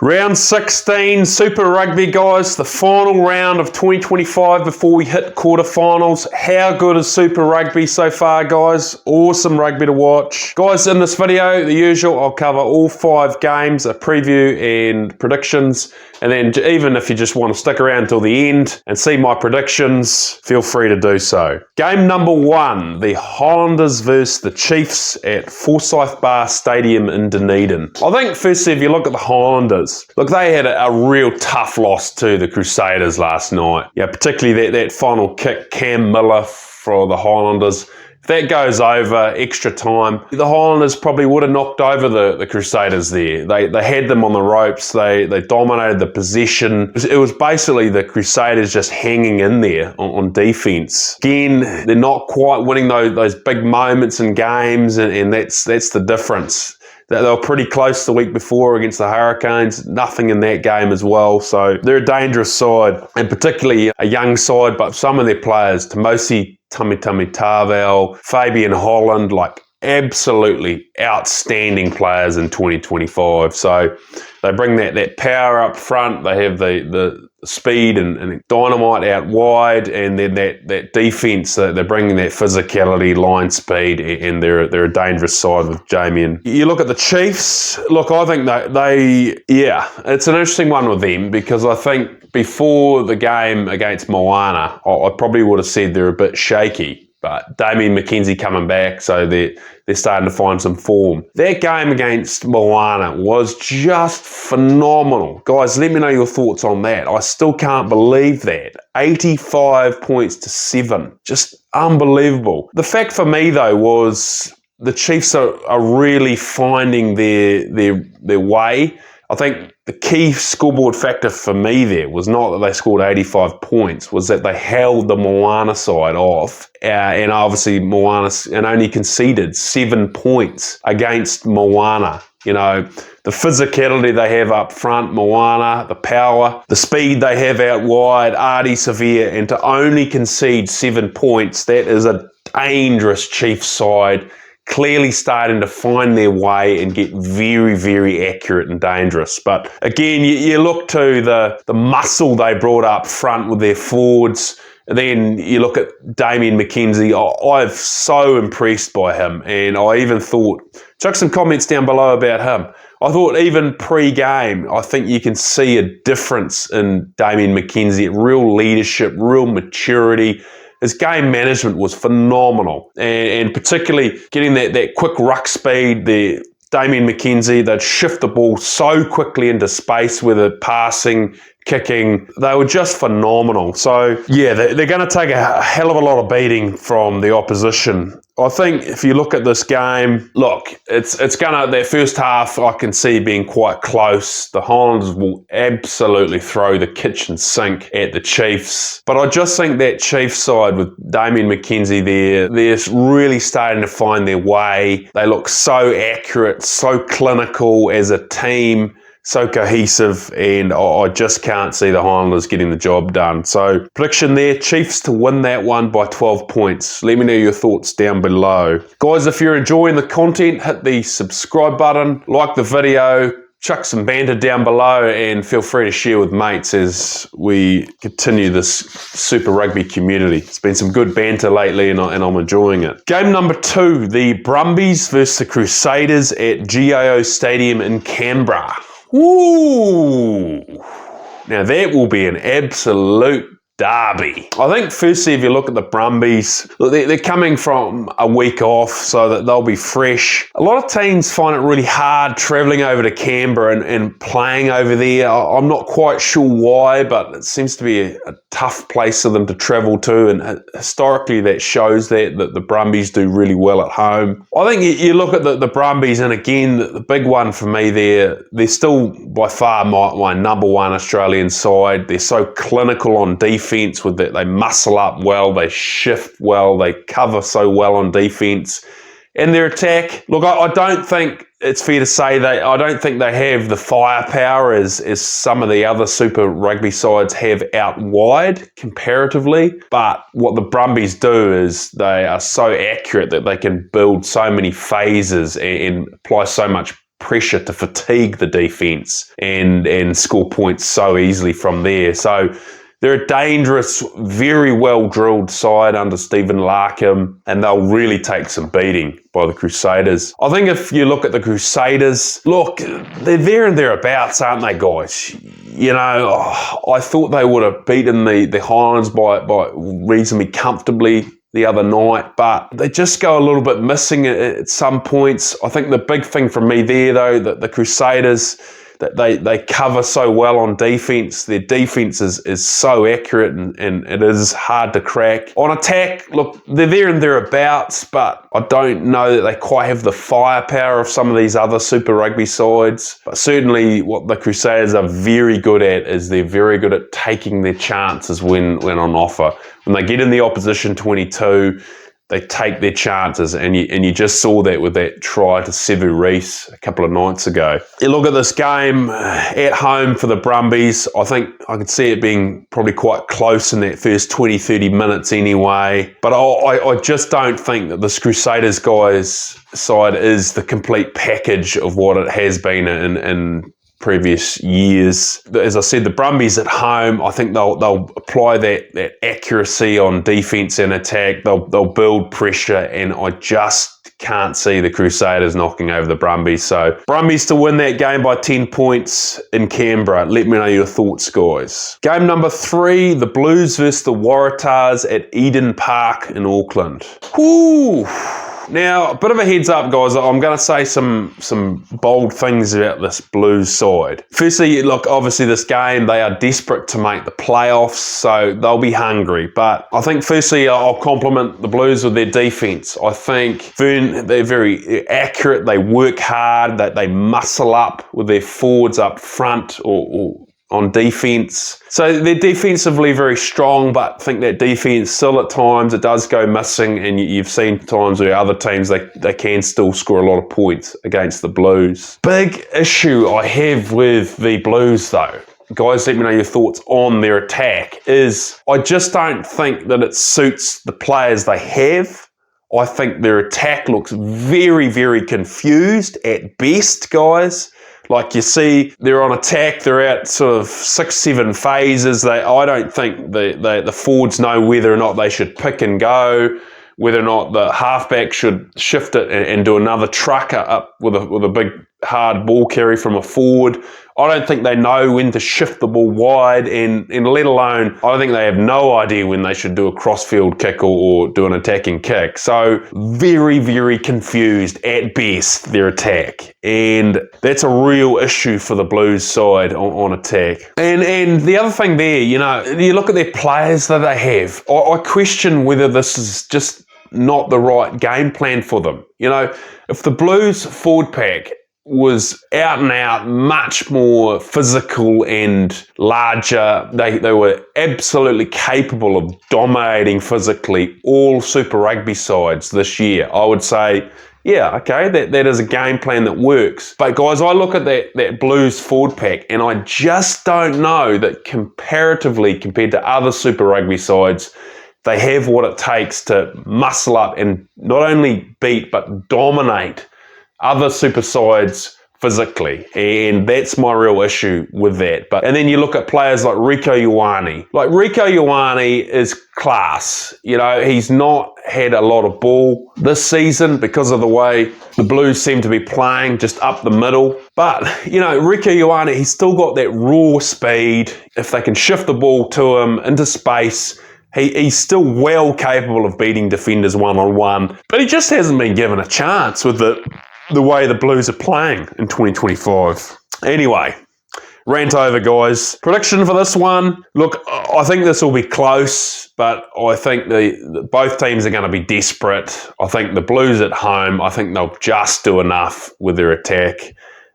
Round 16, Super Rugby, guys. The final round of 2025 before we hit quarterfinals. How good is Super Rugby so far, guys? Awesome rugby to watch. Guys, in this video, the usual, I'll cover all 5 games, a preview and predictions. And then even if you just want to stick around till the end and see my predictions, feel free to do so. Game number 1, the Highlanders versus the Chiefs at Forsyth Bar Stadium in Dunedin. I think firstly, if you look at the Highlanders, look, they had a real tough loss to the Crusaders last night. Yeah, particularly that final kick, Cam Miller for the Highlanders. If that goes over extra time, the Highlanders probably would have knocked over the Crusaders there. They had them on the ropes. They dominated the possession. It was basically the Crusaders just hanging in there on defence. Again, they're not quite winning those big moments in games, and that's the difference. They were pretty close the week before against the Hurricanes. Nothing in that game as well. So they're a dangerous side, and particularly a young side, but some of their players, Tamosi Tamitavau, Fabian Holland, like absolutely outstanding players in 2025. So they bring that power up front. They have the speed and dynamite out wide, and then that defence, they're bringing that physicality, line speed, and they're a dangerous side with Jamie. You look at the Chiefs, look, I think it's an interesting one with them, because I think before the game against Moana, I probably would have said they're a bit shaky. But Damian McKenzie coming back, so they're starting to find some form. That game against Moana was just phenomenal. Guys, let me know your thoughts on that. I still can't believe that. 85 points to 7. Just unbelievable. The fact for me, though, was the Chiefs are really finding their way. I think the key scoreboard factor for me there was not that they scored 85 points, was that they held the Moana side off, and obviously Moana and only conceded 7 points against Moana. You know, the physicality they have up front, Moana, the power, the speed they have out wide, Artie Severe, and to only concede 7 points, that is a dangerous Chiefs side. Clearly starting to find their way and get very, very accurate and dangerous. But again, you look to the muscle they brought up front with their forwards. And then you look at Damian McKenzie. I'm so impressed by him. And I even chuck some comments down below about him. I thought even pre-game, I think you can see a difference in Damian McKenzie. Real leadership, real maturity. His game management was phenomenal, and particularly getting that quick ruck speed. Damian McKenzie, they'd shift the ball so quickly into space with it, passing, kicking. They were just phenomenal. So yeah, they're going to take a hell of a lot of beating from the opposition. I think if you look at this game, look, it's going to, that first half I can see being quite close. The Highlanders will absolutely throw the kitchen sink at the Chiefs. But I just think that Chiefs side with Damian McKenzie there, they're really starting to find their way. They look so accurate, so clinical as a team, so cohesive, and I just can't see the Highlanders getting the job done. So prediction there, Chiefs to win that one by 12 points. Let me know your thoughts down below. Guys, if you're enjoying the content, hit the subscribe button, like the video, chuck some banter down below, and feel free to share with mates as we continue this Super Rugby community. It's been some good banter lately, and I'm enjoying it. Game number 2, the Brumbies versus the Crusaders at GIO Stadium in Canberra. Ooh, now that will be an absolute derby. I think firstly, if you look at the Brumbies, they're coming from a week off, so that they'll be fresh. A lot of teams find it really hard travelling over to Canberra and playing over there. I'm not quite sure why, but it seems to be a tough place for them to travel to, and historically that shows that the Brumbies do really well at home. I think you look at the Brumbies, and again, the big one for me there, they're still by far my number one Australian side. They're so clinical on defence with that. They muscle up well, they shift well, they cover so well on defence. And their attack, look, I don't think it's fair to say I don't think they have the firepower as some of the other Super Rugby sides have out wide comparatively. But what the Brumbies do is they are so accurate that they can build so many phases and apply so much pressure to fatigue the defence and score points so easily from there. So they're a dangerous, very well-drilled side under Stephen Larkham, and they'll really take some beating by the Crusaders. I think if you look at the Crusaders, look, they're there and thereabouts, aren't they, guys? You know, I thought they would have beaten the Highlanders by reasonably comfortably the other night, but they just go a little bit missing at some points. I think the big thing for me there, though, that the Crusaders, that they cover so well on defence. Their defence is so accurate and it is hard to crack. On attack, look, they're there and thereabouts, but I don't know that they quite have the firepower of some of these other Super Rugby sides. But certainly what the Crusaders are very good at is they're very good at taking their chances when on offer. When they get in the opposition 22, they take their chances, and you just saw that with that try to Sevu Reece a couple of nights ago. You look at this game at home for the Brumbies, I think I could see it being probably quite close in that first 20, 30 minutes anyway. But I just don't think that this Crusaders guys side is the complete package of what it has been in previous years. As I said, the Brumbies at home, I think they'll apply that accuracy on defence and attack. They'll build pressure, and I just can't see the Crusaders knocking over the Brumbies. So Brumbies to win that game by 10 points in Canberra. Let me know your thoughts, guys. Game number 3, the Blues versus the Waratahs at Eden Park in Auckland. Whoo! Now, a bit of a heads up, guys. I'm going to say some bold things about this Blues side. Firstly, look, obviously this game, they are desperate to make the playoffs, so they'll be hungry. But I think firstly, I'll compliment the Blues with their defence. I think they're very accurate. They work hard. They muscle up with their forwards up front or on defence. So they're defensively very strong, but I think that defence still at times, it does go missing, and you've seen times where other teams, they can still score a lot of points against the Blues. Big issue I have with the Blues though, guys, let me know your thoughts on their attack, is I just don't think that it suits the players they have. I think their attack looks very, very confused at best, guys. Like you see, they're on attack, they're out sort of 6-7 phases. I don't think the forwards know whether or not they should pick and go, whether or not the halfback should shift it and do another trucker up with a big hard ball carry from a forward. I don't think they know when to shift the ball wide, and let alone, I think they have no idea when they should do a crossfield kick or do an attacking kick. So very, very confused at best, their attack. And that's a real issue for the Blues side on attack. And the other thing there, you know, you look at their players that they have, I question whether this is just not the right game plan for them. You know, if the Blues forward pack was out and out, much more physical and larger. They were absolutely capable of dominating physically all Super Rugby sides this year. I would say, yeah, okay, that is a game plan that works. But guys, I look at that Blues forward pack and I just don't know that comparatively compared to other Super Rugby sides, they have what it takes to muscle up and not only beat but dominate other super sides physically, and that's my real issue with that. And then you look at players like Rieko Ioane. Like Rieko Ioane is class. You know, he's not had a lot of ball this season because of the way the Blues seem to be playing just up the middle. But, you know, Rieko Ioane, he's still got that raw speed. If they can shift the ball to him into space, he's still well capable of beating defenders one-on-one, but he just hasn't been given a chance with the way the Blues are playing in 2025. Anyway, rant over, guys. Prediction for this one. Look, I think this will be close, but I think both teams are going to be desperate. I think the Blues at home, I think they'll just do enough with their attack.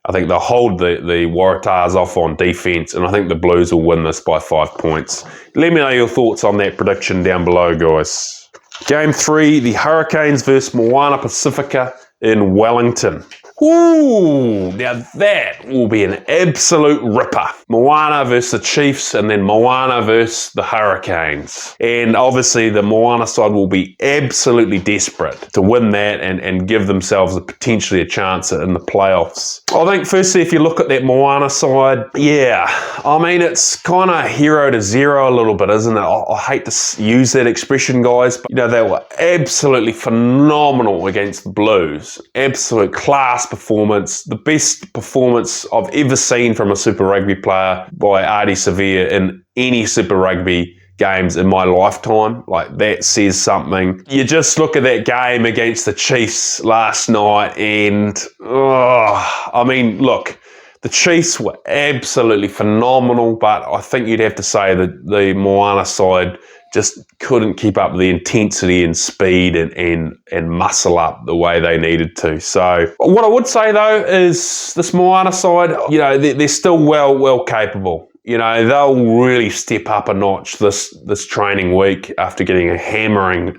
I think they'll hold the Waratahs off on defence, and I think the Blues will win this by 5 points. Let me know your thoughts on that prediction down below, guys. Game 3, the Hurricanes versus Moana Pasifika in Wellington. Ooh, now that will be an absolute ripper. Moana versus the Chiefs, and then Moana versus the Hurricanes. And obviously the Moana side will be absolutely desperate to win that and give themselves potentially a chance in the playoffs. I think firstly, if you look at that Moana side, yeah, I mean, it's kind of hero to zero a little bit, isn't it? I hate to use that expression, guys, but they were absolutely phenomenal against the Blues. Absolute class performance, the best performance I've ever seen from a Super Rugby player by Ardie Savea in any Super Rugby games in my lifetime. Like, that says something. You just look at that game against the Chiefs last night and, I mean, look, the Chiefs were absolutely phenomenal, but I think you'd have to say that the Moana side just couldn't keep up the intensity and speed and muscle up the way they needed to. So what I would say though is this Moana side, they're still well capable. They'll really step up a notch this training week after getting a hammering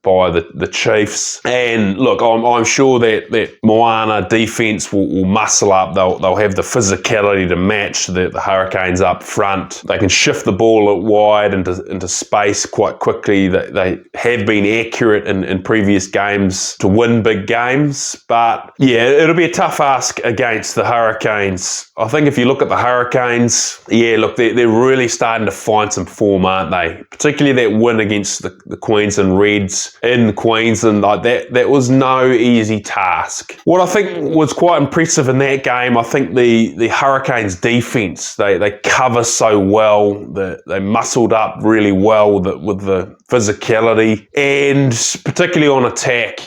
by the Chiefs. And look, I'm sure that Moana defence will muscle up. They'll have the physicality to match the Hurricanes up front. They can shift the ball out wide into space quite quickly. They have been accurate in previous games to win big games. But yeah, it'll be a tough ask against the Hurricanes. I think if you look at the Hurricanes, yeah, look, they're really starting to find some form, aren't they? Particularly that win against the Queensland Reds in Queensland. Like that was no easy task. What I think was quite impressive in that game, I think the Hurricanes defence, they cover so well, they muscled up really well with the physicality, and particularly on attack,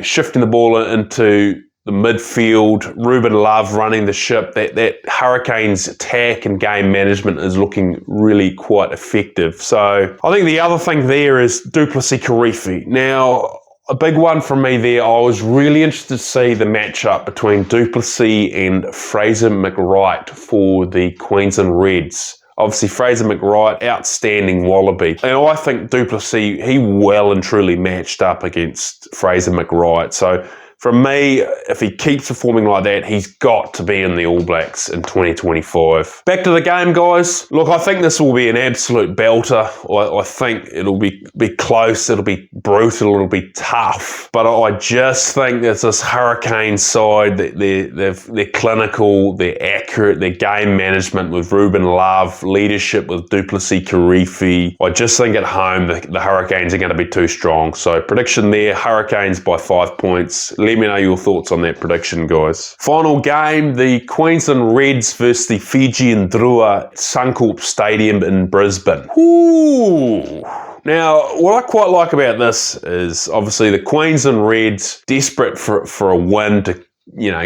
shifting the ball into the midfield, Ruben Love running the ship, that Hurricanes attack and game management is looking really quite effective. So I think the other thing there is du Plessis-Kirifi. Now, a big one from me there, I was really interested to see the matchup between du Plessis and Fraser McReight for the Queensland Reds. Obviously, Fraser McReight, outstanding Wallaby. And I think du Plessis, he well and truly matched up against Fraser McReight. So for me, if he keeps performing like that, he's got to be in the All Blacks in 2025. Back to the game, guys. Look, I think this will be an absolute belter. I think it'll be close, it'll be brutal, it'll be tough. But I just think that this Hurricane side, they're clinical, they're accurate, their game management with Ruben Love, leadership with du Plessis-Kirifi. I just think at home, the Hurricanes are going to be too strong. So prediction there, Hurricanes by 5 points. Let me know your thoughts on that prediction, guys. Final game, the Queensland Reds versus the Fijian Drua at Suncorp Stadium in Brisbane. Ooh. Now, what I quite like about this is obviously the Queensland Reds desperate for a win to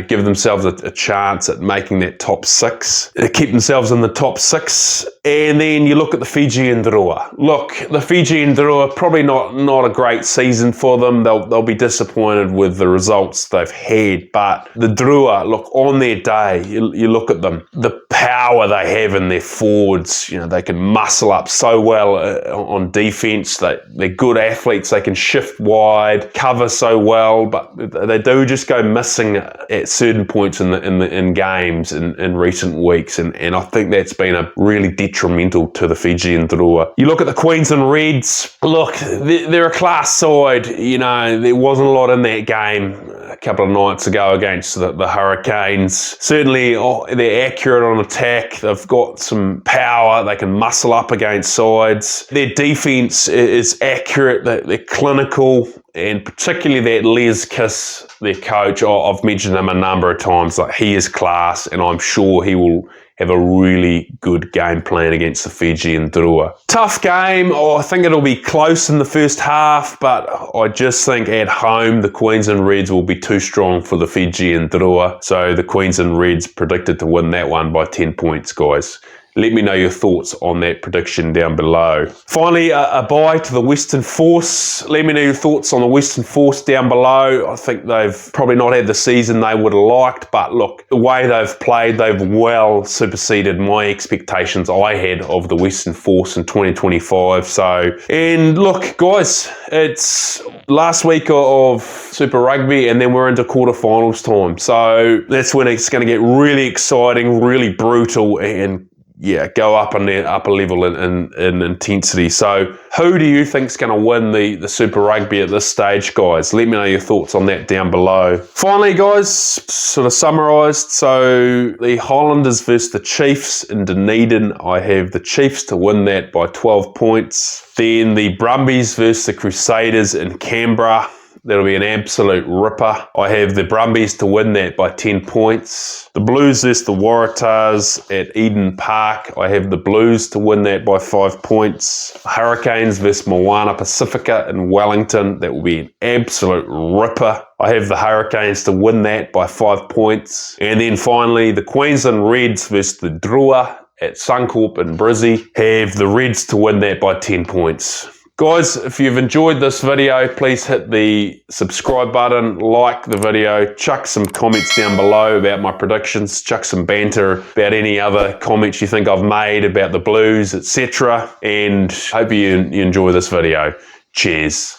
give themselves a chance at making that top six, keep themselves in the top six. And then you look at the Fijian Drua. Look, the Fijian Drua, probably not a great season for them. They'll be disappointed with the results they've had. But the Drua, look, on their day, you look at them, the power they have in their forwards, they can muscle up so well on defence. They're good athletes. They can shift wide, cover so well, but they do just go missing at certain points in games in recent weeks, and I think that's been a really detrimental to the Fijian Drua. You look at the Queensland Reds, look, they're a class side. There wasn't a lot in that game a couple of nights ago against the Hurricanes. Certainly, they're accurate on attack. They've got some power. They can muscle up against sides. Their defence is accurate. They're clinical. And particularly that Les Kiss, their coach, I've mentioned him a number of times. Like, he is class, and I'm sure he will have a really good game plan against the Fijian Drua. Tough game. I think it'll be close in the first half, but I just think at home the Queensland Reds will be too strong for the Fijian Drua. So the Queensland Reds predicted to win that one by 10 points, guys. Let me know your thoughts on that prediction down below. Finally, a bye to the Western Force. Let me know your thoughts on the Western Force down below. I think they've probably not had the season they would have liked, but look, the way they've played, they've well superseded my expectations I had of the Western Force in 2025. And look, guys, it's last week of Super Rugby, and then we're into quarterfinals time. So that's when it's going to get really exciting, really brutal, and yeah, go up on the upper level in intensity. So who do you think's going to win the Super Rugby at this stage, guys? Let me know your thoughts on that down below. Finally, guys, sort of summarised. So the Highlanders versus the Chiefs in Dunedin. I have the Chiefs to win that by 12 points. Then the Brumbies versus the Crusaders in Canberra. That'll be an absolute ripper. I have the Brumbies to win that by 10 points. The Blues versus the Waratahs at Eden Park. I have the Blues to win that by 5 points. Hurricanes versus Moana Pasifika in Wellington. That will be an absolute ripper. I have the Hurricanes to win that by 5 points. And then finally, the Queensland Reds versus the Drua at Suncorp in Brizzy. Have the Reds to win that by 10 points. Guys, if you've enjoyed this video, please hit the subscribe button, like the video, chuck some comments down below about my predictions, chuck some banter about any other comments you think I've made about the Blues, etc. And hope you enjoy this video. Cheers.